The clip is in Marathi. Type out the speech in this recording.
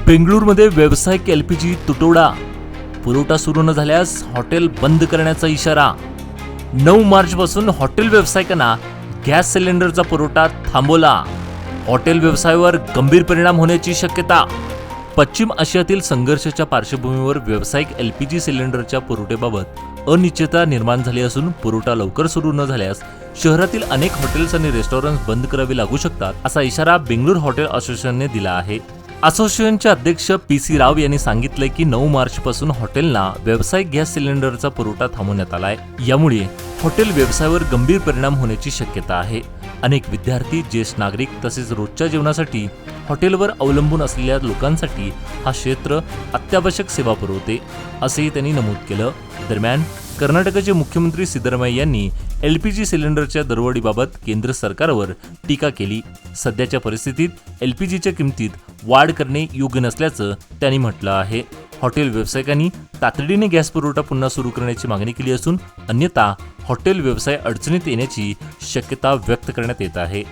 बेंगळुरूमध्ये व्यावसायिक एलपीजी तुटवडा, पुरवठा सुरू न झाल्यास हॉटेल बंद करण्याचा इशारा। 9 मार्चपासून हॉटेल व्यावसायिकांना गॅस सिलेंडरचा पुरवठा थांबवला। हॉटेल व्यवसायावर गंभीर परिणाम होण्याची शक्यता। पश्चिम आशियातील संघर्षाच्या पार्श्वभूमीवर व्यावसायिक एलपीजी सिलेंडरच्या पुरवठ्याबाबत अनिश्चितता निर्माण झाली असून पुरवठा लवकर सुरू न झाल्यास शहरातील अनेक हॉटेल्स आणि रेस्टॉरंट्स बंद करावी लागू शकतात, असा इशारा बेंगळुरू हॉटेल असोसिएशनने दिला आहे। असोसिएशनचे अध्यक्ष पी.सी. राव यांनी सांगितले की 9 मार्चपासून हॉटेलना व्यावसायिक गॅस सिलेंडरचा पुरवठा थांबवण्यात आलाय। यामुळे हॉटेल व्यवसायावर गंभीर परिणाम होण्याची शक्यता आहे। अनेक विद्यार्थी, ज्येष्ठ नागरिक तसेच रोजच्या जेवणासाठी हॉटेलवर अवलंबून असलेल्या लोकांसाठी हा क्षेत्र अत्यावश्यक सेवा पुरवते, असेही त्यांनी नमूद केलं। दरम्यान कर्नाटकचे मुख्यमंत्री सिद्धरामय्या यांनी एलपीजी सिलेंडरच्या दरवाढीबाबत केंद्र सरकारवर टीका केली। सध्याच्या परिस्थितीत एलपीजीच्या किमतीत वाढ करणे योग्य नसल्याचं त्यांनी म्हटलं आहे। हॉटेल व्यावसायिकांनी तातडीने गॅस पुरवठा पुन्हा सुरू करण्याची मागणी केली असून अन्यथा हॉटेल व्यवसाय अडचणीत येण्याची शक्यता व्यक्त करण्यात येत आहे।